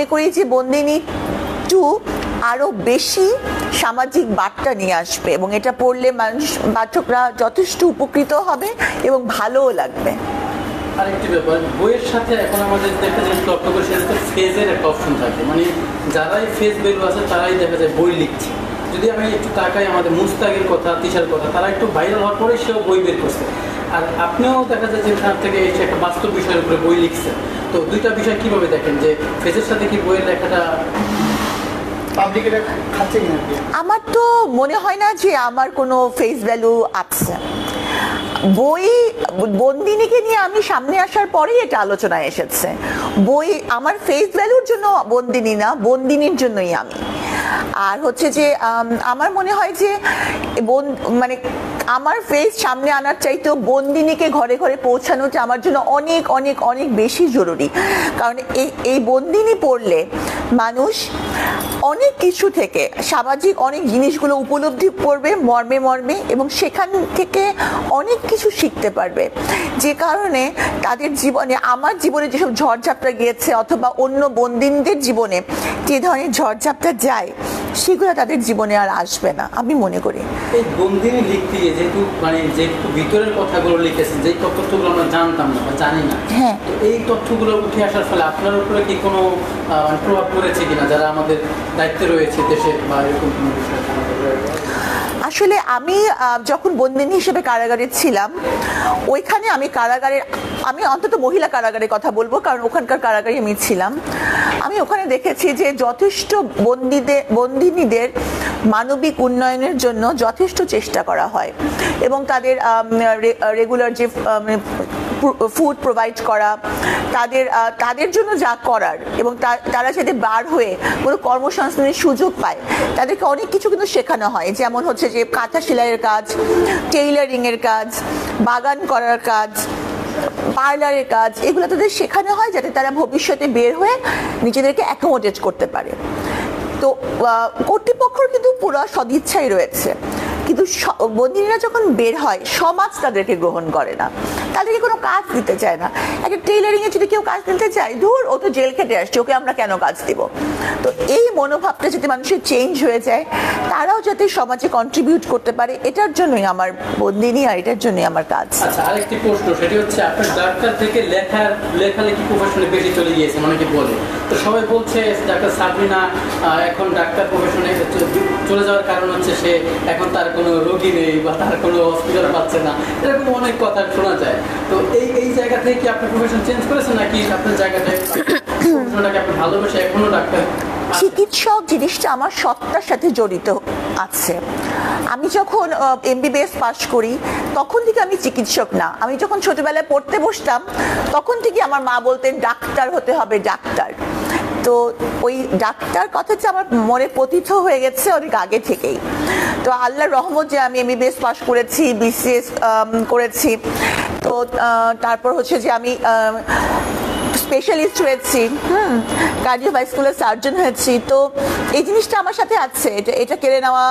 মনে করি যে বন্দিনী 2 আরো বেশি সামাজিক বার্তা নিয়ে আসবে এবং এটা পড়লে পাঠকরা যথেষ্ট উপকৃত হবে এবং ভালোও লাগবে। আরেকটি ব্যাপার, বইয়ের সাথে এখন আমাদের একটা জিনিস লক্ষ্য করি, সেটা হচ্ছে ফেজের একটা অপশন থাকে, মানে যারাই ফেজ বের আছে তারাই দেখা যায় বই লিখছে। যদি আমি একটু তাকাই আমাদের মুস্তাকের কথা, তিশার কথা, তারা একটু ভাইরাল হওয়ার পরে সেও বই বের করছে। আর আপনিও দেখা যায় যে এখান থেকে এসে একটা বাস্তব বিষয়ের উপরে বই লিখছেন। তো দুইটা বিষয় কিভাবে দেখেন, যে ফেজের সাথে কি বইয়ের লেখাটা পাবলিকের খাচ্ছে কিনা? আমার তো মনে হয় না যে আমার কোনো ফেস ভ্যালু আছে। বই বন্দিনীকে নিয়ে আমি সামনে আসার পরেই এটা আলোচনায় এসেছে। বই আমার ফেস ভ্যালুর জন্য বন্দিনী না, বন্দিনীর জন্যই আমি। আর হচ্ছে যে আমার মনে হয় যে মানে আমার ফেস সামনে আনার চাইতেও বন্দিনীকে ঘরে ঘরে পৌঁছানোটা আমার জন্য অনেক অনেক অনেক বেশি জরুরি। কারণ এই বন্দিনী পড়লে মানুষ অনেক কিছু থেকে সামাজিক অনেক জিনিসগুলো উপলব্ধি করবে মর্মে মর্মে, এবং সেখান থেকে অনেক কিছু শিখতে পারবে। যে কারণে তাদের জীবনে, আমার জীবনে যেসব ঝড়ঝাপটা গিয়েছে অথবা অন্য বন্দিনীদের জীবনে যে ধরনের ঝড়ঝাপটা যায়, সেগুলো তাদের জীবনে আর আসবে না আমি মনে করি। এই বন্দিনী লিখতে গিয়ে যেহেতু মানে যেহেতু ভিতরের কথাগুলো লিখেছেন, যেই তথ্যগুলো আমরা জানতাম না বা জানি না, হ্যাঁ, তো এই তথ্যগুলো উঠে আসার ফলে আপনার উপরে কি কোনো প্রভাব পড়েছে কিনা, যারা আমাদের দায়িত্বে রয়েছে দেশে বা এরকম কোনো বিষয়? আসলে আমি যখন বন্দিনী হিসেবে কারাগারে ছিলাম, ওইখানে আমি অন্তত মহিলা কারাগারের কথা বলবো, কারণ ওখানকার কারাগারে আমি ছিলাম। আমি ওখানে দেখেছি যে যথেষ্ট বন্দিনীদের মানবিক উন্নয়নের জন্য যথেষ্ট চেষ্টা করা হয় এবং তাদের রেগুলার যে ফুড প্রোভাইড করা, তাদের জন্য যা করার, এবং তারা যাতে বার হয়ে কোনো কর্মসংস্থানের সুযোগ পায়, তাদেরকে অনেক কিছু কিন্তু শেখানো হয়। যেমন হচ্ছে যে কাঁথা সেলাইয়ের কাজ, টেইলারিংয়ের কাজ, বাগান করার কাজ, পার্লারের কাজ, এগুলো তাদের শেখানো হয় যাতে তারা ভবিষ্যতে বের হয়ে নিজেদেরকে অ্যাকোমোডেট করতে পারে। তো কর্তৃপক্ষের কিন্তু পুরো সদিচ্ছাই রয়েছে, কিন্তু বন্দিনীরা যখন বের হয় সমাজ তাদেরকে গ্রহণ করে না, তাদেরকে কোনো কাজ দিতে চায় না। একটা টেইলারিংয়ে যদি কেউ কাজ দিতে চায়, ধুর ও তো জেল খেটে আসছে, ওকে আমরা কেন কাজ দিব? তো এই মনোভাবটা যাতে মানুষের চেঞ্জ হয়ে যায়, তারাও যাতে সমাজে কন্ট্রিবিউট করতে পারে, এটার জন্যই আমার বন্দিনী, আর এটার জন্যই আমার কাজ। আচ্ছা, আরেকটি প্রশ্ন, সেটি হচ্ছে আপনার ডাক্তার থেকে লেখালেখি প্রফেশনে বেশি চলে গিয়েছে অনেকে বলে, তো সবাই বলছে ডাক্তার সাবরিনা এখন ডাক্তার প্রফেশনে চলে যাওয়ার কারণ হচ্ছে সে এখন তার কোনো রোগী নেই বা তার কোনো হসপিটাল পাচ্ছে না, এরকম অনেক কথা শোনা যায়। তো এই জায়গা থেকে কি আপনি প্রফেশন চেঞ্জ করেছেন, নাকি আপনার জায়গাটায় প্রফেশনটাকে আপনি ভালোবেসে এখনো ডাক্তার? চিকিৎসক জিনিসটা আমার সত্তার সাথে জড়িত আছে। আমি যখন MBBS পাস করি তখন থেকে আমি চিকিৎসক না। আমি যখন ছোটবেলায় পড়তে বসতাম তখন থেকে আমার মা বলতেন ডাক্তার হতে হবে, ডাক্তার। তো ওই ডাক্তার কথাটা আমার মনে পতিত হয়ে গেছে অনেক আগে থেকেই। তো আল্লাহর রহমত যে আমি MBBS পাস করেছি, BCS করেছি, তো তারপর হচ্ছে যে আমি স্পেশালিস্ট হয়েছি, কার্ডিওভাস্কুলার সার্জন হয়েছি। তো এই জিনিসটা আমার সাথে আছে, এটা কেড়ে নেওয়া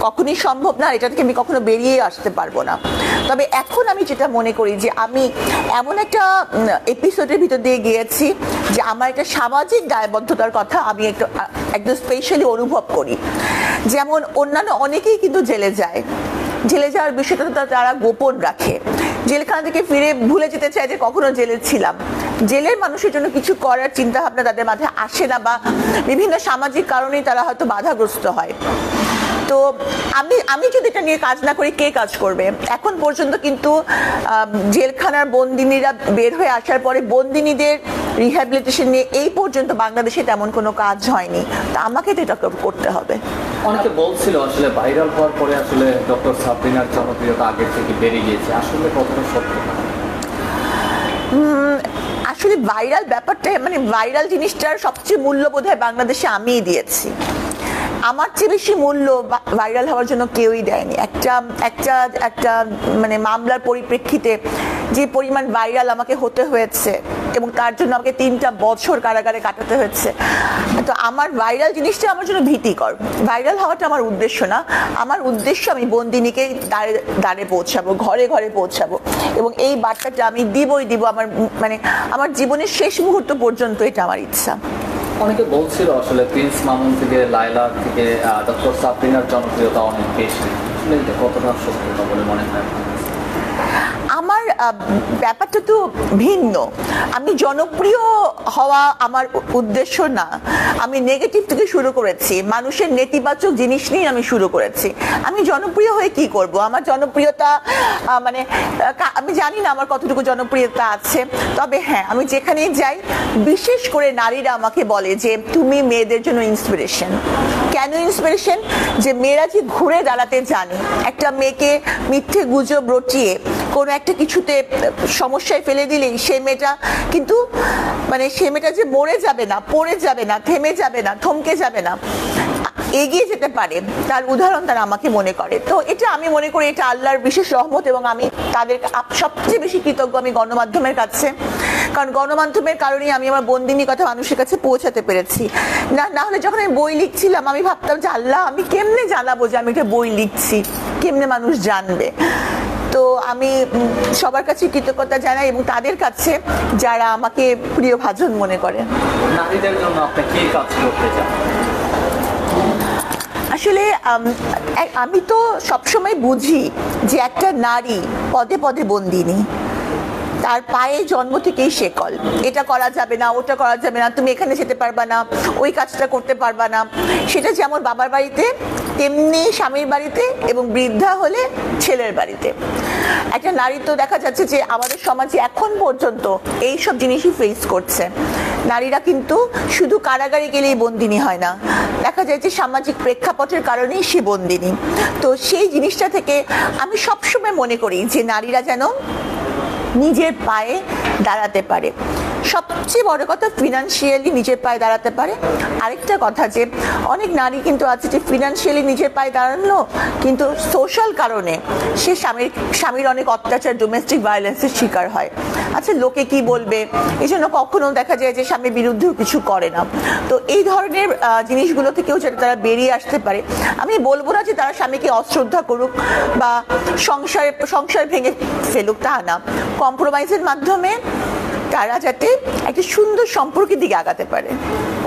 কখনই সম্ভব না, এটা থেকে আমি কখনো বেরিয়ে আসতে পারবো না। তবে এখন আমি যেটা মনে করি যে আমি এমন একটা এপিসোডের ভিতর দিয়ে গিয়েছি যে আমার একটা সামাজিক দায়বদ্ধতার কথা আমি একদম স্পেশালি অনুভব করি। যেমন অন্যান্য অনেকেই কিন্তু জেলে যায়, জেলে যাওয়ার বিষয়টা তারা গোপন রাখে, জেলখানা থেকে ফিরে ভুলে যেতে চায় যে কখনো জেলে ছিলাম। জেলের মানুষের জন্য কিছু করার চিন্তা ভাবনা তাদের মাথায় আসে না, বা বিভিন্ন সামাজিক কারণেই তারা হয়তো বাধাগ্রস্ত হয়। তো আমি যদি এটা নিয়ে কাজ না করি, কে কাজ করবে? এখন পর্যন্ত কিন্তু জেলখানার বন্দিনীরা বের হয়ে আসার পরে বন্দিনীদের রিহ্যাবিলিটেশন নিয়ে এই পর্যন্ত বাংলাদেশে তেমন কোনো কাজ হয়নি। তা আমাকে তো এটা করতে হবে। অনেকে বলছিল আসলে ভাইরাল হওয়ার পরে আসলে ডক্টর সাবরিনার জনপ্রিয়তা আগের থেকে বেড়ে গিয়েছে, আসলে কতটা সত্য? আসলে ভাইরাল ব্যাপারটা, মানে ভাইরাল জিনিসটার সবচেয়ে মূল্য বোধহয় বাংলাদেশে আমিই দিয়েছি। আমার চেয়ে বেশি মূল্য ভাইরাল হওয়ার জন্য কেউই দেয়নি। একটা মানে মামলার পরিপ্রেক্ষিতে যে পরিমাণ ভাইরাল আমাকে হতে হয়েছে এবং তার জন্য আমাকে 3টা বছর কারাগারে কাটাতে হয়েছে, তো আমার ভাইরাল জিনিসটা আমার জন্য ভীতিকর। ভাইরাল হওয়াটা আমার উদ্দেশ্য না। আমার উদ্দেশ্য আমি বন্দিনীকে দাঁড়ে পৌঁছাবো, ঘরে ঘরে পৌঁছাবো, এবং এই বার্তাটা আমি দিব আমার জীবনের শেষ মুহূর্ত পর্যন্ত। এটা আমার ইচ্ছা। অনেকে বলছিল আসলে প্রিন্স মামুন থেকে লায়লার থেকে ডক্টর সাবরিনার জনপ্রিয়তা অনেক বেশি, আসলে এটা কতটা সত্যতা বলে মনে হয় আপনার কাছে? আমার ব্যাপারটা তো ভিন্ন। আমি জনপ্রিয় হওয়া আমার উদ্দেশ্য না। আমি নেগেটিভ থেকে শুরু করেছি, মানুষের নেতিবাচক জিনিস নিয়ে আমি শুরু করেছি। আমি জনপ্রিয় হয়ে কি করব? আমার জনপ্রিয়তা মানে আমি জানি না আমার কতটুকু জনপ্রিয়তা আছে। তবে হ্যাঁ, আমি যেখানেই যাই বিশেষ করে নারীরা আমাকে বলে যে তুমি মেয়েদের জন্য ইন্সপিরেশন। কেন ইন্সপিরেশন? যে মেয়েরা যে ঘুরে দাঁড়াতে জানে, একটা মেয়েকে মিথ্যে গুজব রটিয়ে কোনো একটা কিছুতে সমস্যায় ফেলে দিলেই সে মেয়েটা কিন্তু মানে সে মেয়েটা যে মরে যাবে না, পড়ে যাবে না, থেমে যাবে না, থমকে যাবে না, এগিয়ে যেতে পারে, তার উদাহরণ তারা আমাকে মনে করে। তো এটা আমি মনে করি এটা আল্লাহর বিশেষ রহমত, এবং আমি তাদের সবচেয়ে বেশি কৃতজ্ঞ আমি গণমাধ্যমের কাছে। কারণ গণমাধ্যমের কারণেই আমি আমার বন্দিনী কথা মানুষের কাছে পৌঁছাতে পেরেছি। না হলে যখন আমি বই লিখছিলাম আমি ভাবতাম যে আল্লাহ আমি কেমনে জানাবো যে আমি একটা বই লিখছি, কেমনে মানুষ জানবে। তো আমি সবার কাছে কৃতজ্ঞতা জানাই এবং তাদের কাছে যারা আমাকে প্রিয় ভাজন মনে করে। নারীদের জন্য আপনি কি কাজ করতে চান? আসলে আমি তো সবসময় বুঝি যে একটা নারী পদে পদে বন্দিনী, তার পায়ে জন্ম থেকেই শেকল। এটা করা যাবে না, ওটা করা যাবে না, তুমি এখানে যেতে পারবা না, ওই কাজটা করতে পারবা না। সেটা যেমন বাবার বাড়িতে তেমনি স্বামীর বাড়িতে, এবং বৃদ্ধা হলে ছেলের বাড়িতে। একটা নারী তো দেখা যাচ্ছে যে আমাদের সমাজে এখন পর্যন্ত এই সব জিনিসই ফেস করছে। নারীরা কিন্তু শুধু কারাগারে গেলেই বন্দিনী হয় না, দেখা যায় যে সামাজিক প্রেক্ষাপটের কারণেই সে বন্দিনী। তো সেই জিনিসটা থেকে আমি সবসময় মনে করি যে নারীরা যেন নিজের পায়ে দাঁড়াতে পারে। সবচেয়ে বড় কথা ফিনান্সিয়ালি নিজের পায়ে দাঁড়াতে পারে। আরেকটা কথা যে অনেক নারী কিন্তু আছে যে ফিনান্সিয়ালি নিজের পায়ে দাঁড়ানো কিন্তু সোশ্যাল কারণে সে স্বামীর অনেক অত্যাচার, ডোমেস্টিক ভায়োলেন্সের শিকার হয়। আচ্ছা, লোকে কি বলবে, এই জন্য কখনো দেখা যায় যে স্বামীর বিরুদ্ধেও কিছু করে না। তো এই ধরনের জিনিসগুলো থেকেও যাতে তারা বেরিয়ে আসতে পারে। আমি বলবো না যে তারা স্বামীকে অশ্রদ্ধা করুক বা সংসার ভেঙে ফেলুক, তা না। কম্প্রোমাইজের মাধ্যমে তারা যাতে একটা সুন্দর সম্পর্কের দিকে আগাতে পারে।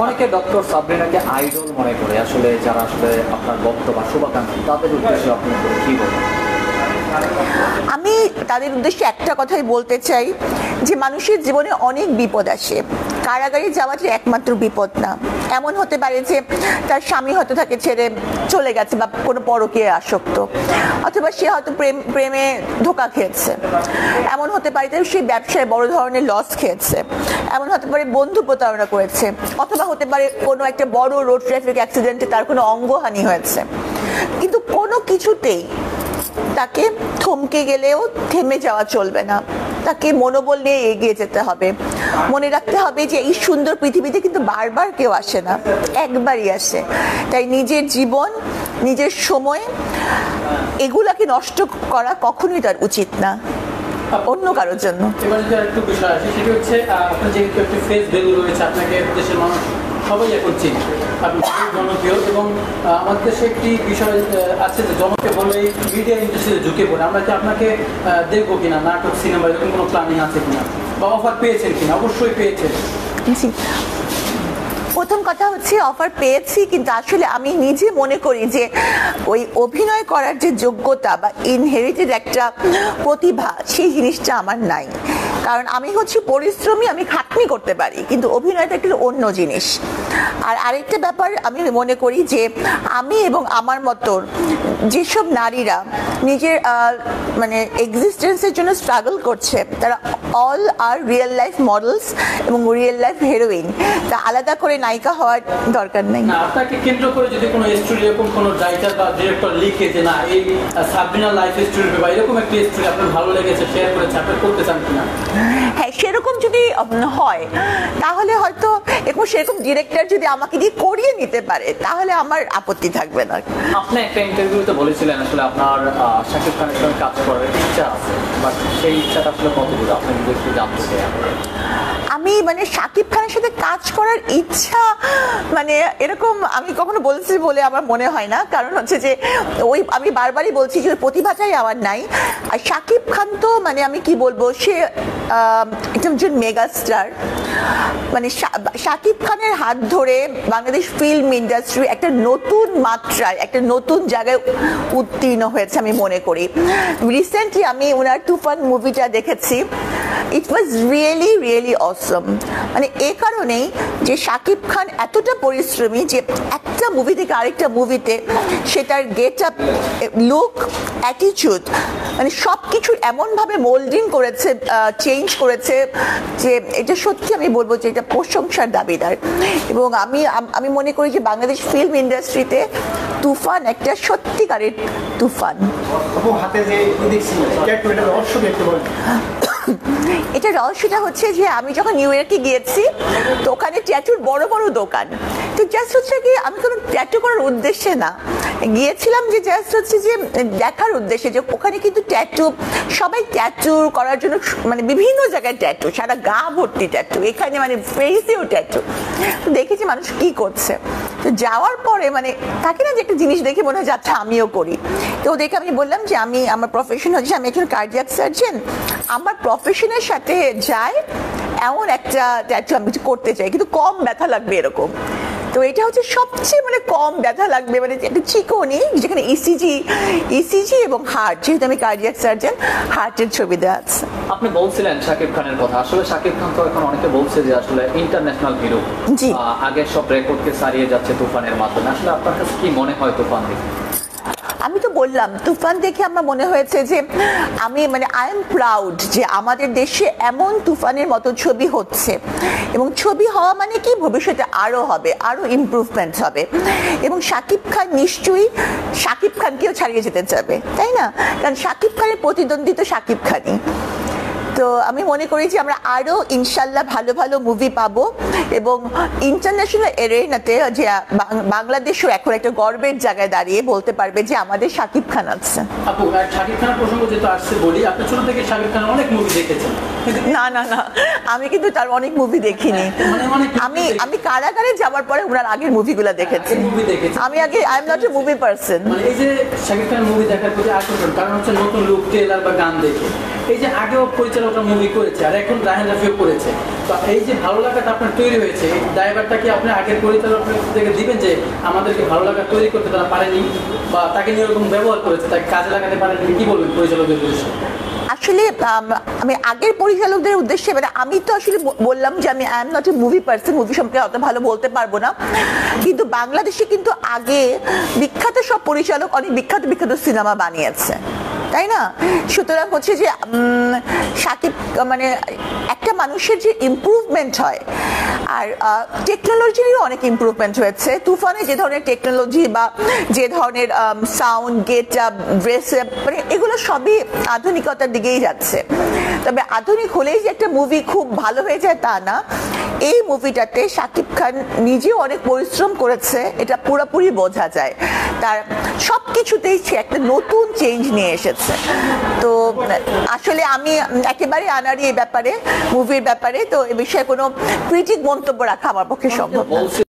অনেকে ডক্টর সাবরিনাকে আইডল মনে করে, আসলে যারা আসলে আপনার ভক্ত বা শুভাকাঙ্ক্ষী তাদের উদ্দেশ্যে আপনি কি বলেন? আমি তাদের উদ্দেশ্যে একটা কথাই বলতে চাই যে মানুষের জীবনে অনেক বিপদ আসে। কারাগারে যাওয়াটা একমাত্র বিপদ না। এমন হতে পারে যে তার স্বামী হয়তো তাকে ছেড়ে চলে গেছে বা কোনো পরকীয়ায় আসক্ত, অথবা সে হয়তো প্রেমে ধোঁকা খেয়েছে। এমন হতে পারে যে সে ব্যবসায় বড় ধরনের লস খেয়েছে। এমন হতে পারে বন্ধু প্রতারণা করেছে, অথবা হতে পারে কোনো একটা বড় রোড ট্রাফিক অ্যাক্সিডেন্টে তার কোনো অঙ্গহানি হয়েছে। কিন্তু কোনো কিছুতেই তাকে থমকে গেলেও থেমে যাওয়া চলবে না, তাকে মনোবল নিয়ে এগিয়ে যেতে হবে। মনে রাখতে হবে যে এই সুন্দর পৃথিবীতে কিন্তু বারবার কেউ আসে না, একবারই আসে। তাই নিজের জীবন, নিজের সময় এগুলাকে নষ্ট করা কখনোই তার উচিত না অন্য কারোর জন্য। এবার যদি আরেকটু বিষয় আছে, সেটা হচ্ছে আপনার যেহেতু একটি ফেস ভ্যালু রয়েছে, আপনাকে দেশের মানুষ সবাই এখন চিনে, আপনি জনপ্রিয়। এবং আমাদের দেশে একটি বিষয় আছে যে জনপ্রিয় বলেই মিডিয়া ইন্ডাস্ট্রিতে ঝুঁকে পড়ে। আমরা কি আপনাকে দেখবো কিনা নাটক, সিনেমা, এরকম কোনো প্ল্যানিং আছে কিনা, বা অফার পেয়েছেন কিনা? অবশ্যই পেয়েছেন। প্রথম কথা হচ্ছে অফার পেয়েছি, কিন্তু আসলে আমি নিজে মনে করি যে ওই অভিনয় করার যে যোগ্যতা বা ইনহেরিটেড একটা প্রতিভা, সেই জিনিসটা আমার নাই। কারণ আমি হচ্ছে পরিশ্রমী, আমি খাটনি করতে পারি, কিন্তু অভিনয়টা একটু অন্য জিনিস। আর আরেকটা ব্যাপার আমি মনে করি যে আমি এবং আমার মতো যেসব নারীরা নিজের মানে এক্সিস্টেন্সের জন্য স্ট্রাগল করছে, তারা অল আর রিয়েল লাইফ মডেলস এবং রিয়েল লাইফ হিরোইন। তা আলাদা করে নায়িকা হওয়ার দরকার নেই। না, আপনাকে কেন্দ্র করে যদি কোনো স্টোরি, এরকম কোনো রাইটার বা ডিরেক্টর লিখে যে না এই সাবরিনা লাইফ স্টোরি বা এরকম একটি স্টোরি আপনার ভালো লেগেছে, শেয়ার করেছে, আপনি করতে চান কিনা? হ্যাঁ, সেরকম যদি হয় তাহলে হয়তো, এবং সেরকম ডিরেক্টর যদি আমাকে দিয়ে করিয়ে নিতে পারে তাহলে আমার আপত্তি থাকবে না। আপনি একটা ইন্টারভিউতে বলেছিলেন আসলে আপনার শাকিব খানের সঙ্গে কাজ করার ইচ্ছা আছে, বাট সেই ইচ্ছাটা আসলে কতদূর আপনি যদি একটু জানতে চাই। আমি মানে শাকিব খানের সাথে কাজ করার ইচ্ছা মানে এরকম আমি কখনো বলছি বলে আমার মনে হয় না। কারণ হচ্ছে যে ওই আমি বারবারই বলছি যে ওই প্রতিভাটাই আমার নাই। আর শাকিব খান তো মানে আমি কি বলবো, সে একজন মেগা স্টার, মানে শাকিব খানের হাত ধরে বাংলাদেশ ফিল্ম ইন্ডাস্ট্রি একটা নতুন মাত্রায়, একটা নতুন জায়গায় উত্তীর্ণ হয়েছে আমি মনে করি। রিসেন্টলি আমি ওনার তুফান মুভিটা দেখেছি, ইট ওয়াজ রিয়েলি রিয়েলি অসম। মানে এ কারণেই যে শাকিব খান এতটা পরিশ্রমী যে একটা মুভি থেকে আরেকটা মুভিতে সেটার গেট আপ, লুক, অ্যাটিটিউড, মানে সব কিছু এমনভাবে মোল্ডিং করেছে, চেঞ্জ করেছে যে এটা সত্যি আমি বলবো যে এটা প্রশংসার দাবিদার। এবং আমি মনে করি যে বাংলাদেশ ফিল্ম ইন্ডাস্ট্রিতে তুফান একটা সত্যিকারের তুফান। হাতে যে দেখছি রহস্য দেখতে পারেন, এটা রহস্যটা হচ্ছে যে আমি যখন নিউ ইয়র্কে গিয়েছি তো ওখানে ট্যাটুর বড় বড় দোকান, তো জাস্ট হচ্ছে কি আমি কোনো ট্যাটু করার উদ্দেশ্যে না গিয়েছিলাম, যে জাস্ট হচ্ছে যে দেখার উদ্দেশ্যে যে ওখানে কিন্তু ট্যাটু, সবাই ট্যাটু করার জন্য মানে বিভিন্ন জায়গায় ট্যাটু, সারা গা ভর্তি ট্যাটু, এখানে মানে ফেসেও ট্যাটু। তো দেখেছি মানুষ কি করছে, তো যাওয়ার পরে মানে থাকে না যে একটা জিনিস দেখে মনে হয় যাচ্ছে আমিও করি। তো ওদেরকে আমি বললাম যে আমার প্রফেশন হচ্ছে আমি একজন কার্ডিয়াক সার্জন, আমার প্রফেশনের সাথে যায় এমন একটা ট্যাটু আমি করতে চাই, কিন্তু কম ব্যথা লাগবে এরকম। তো এটা হচ্ছে সবচেয়ে মানে কম ব্যথা লাগবে, মানে একটা চিকনি যেখানে ইসিজি এবং হার্ট, যেহেতু আমি কার্ডিয়াক সার্জন, হার্টের ছবি দেওয়া আছে। আপনি বলছিলেন শাকিব খানের কথা, আসলে শাকিব খান তো এখন অনেকে বলছে যে আসলে ইন্টারন্যাশনাল হিরো, জি। আগের সব রেকর্ডকে ছাড়িয়ে যাচ্ছে তুফানের মাধ্যমে। আসলে আপনার কাছে কি মনে হয় তুফান দেখে? আমি তো বললাম তুফান দেখে আমার মনে হয়েছে যে আমি মানে আই এম প্রাউড যে আমাদের দেশে এমন তুফানের মতো ছবি হচ্ছে, এবং ছবি হওয়া মানে কি ভবিষ্যতে আরো হবে, আরো ইমপ্রুভমেন্ট হবে, এবং শাকিব খান নিশ্চয়ই শাকিব খানকেও ছাড়িয়ে যেতে চাবে, তাই না? কারণ শাকিব খানের প্রতিদ্বন্দ্বী তো শাকিব খানই। তো আমি মনে করি যে আমরা আরো ইনশাল্লাহ ভালো ভালো মুভি পাবো, এবং ইন্টারন্যাশনাল এরিনাতে যে বাংলাদেশও এখন একটা গর্বের জায়গায় দাঁড়িয়ে বলতে পারবে যে আমাদের শাকিব খান আছে। আপু শাকিব খানের প্রসঙ্গ যেহেতু আসছে বলি, আপনি ছোট থেকে শাকিব খানের অনেক মুভি দেখেছেন। না না না, আমি কিন্তু তার অনেক মুভি দেখিনি। আমি কারাগারে যাওয়ার পরে ওনার আগের মুভিগুলো দেখেছি। আমি আগে I am not a movie person. মানে এই যে শাকিব খানের মুভি দেখার প্রতি আকর্ষণ কারণ হচ্ছে নতুন লুক, ট্রেলার বা গান দেখে। এই যে আগেও পরিচালকরা মুভি করেছে আর এখন রায়হান রাফিও করেছে, তো এই যে ভালো লাগাটা আপনার তৈরি হয়েছে, এই ড্রাইভারটা কি আপনি আগের পরিচালকদের দিবেন যে আমাদেরকে ভালো লাগা তৈরি করতে তারা পারেনি, বা তাকে নিয়ে এরকম ব্যবহার করেছে, তাকে কাজে লাগাতে পারেনি, কি বলবেন পরিচালকদের উদ্দেশ্যে? আসলে আমি আগের পরিচালকদের উদ্দেশ্যে, মানে আমি তো আসলে বললাম যে আমি I am not a movie person, movie সম্পর্কে অত ভালো বলতে পারবো না, কিন্তু বাংলাদেশে কিন্তু আগে বিখ্যাত সব পরিচালক অনেক বিখ্যাত বিখ্যাত সিনেমা বানিয়েছে, তাই না? সুতরাং হচ্ছে যে শাকিব মানে একটা মানুষের যে ইমপ্রুভমেন্ট হয়, আর টেকনোলজিরও অনেক ইমপ্রুভমেন্ট হয়েছে। তুফানে যে ধরনের টেকনোলজি বা যে ধরনের sound, get up, dress up, মানে এগুলো সবই আধুনিকতার দিকেই যাচ্ছে। তবে আধুনিক হলেই যে একটা মুভি খুব ভালো হয়ে যায় তা না। এই মুভিটাতে শাকিব খান নিজেও অনেক পরিশ্রম করেছে, এটা পুরোপুরি বোঝা যায়। তার সব কিছুতেই সে একটা নতুন চেঞ্জ নিয়ে এসেছে। তো আসলে আমি একেবারে আনাড়ি এই ব্যাপারে, মুভির ব্যাপারে, তো এ বিষয়ে কোনো ক্রিটিক মন্তব্য রাখা আমার পক্ষে সম্ভব না।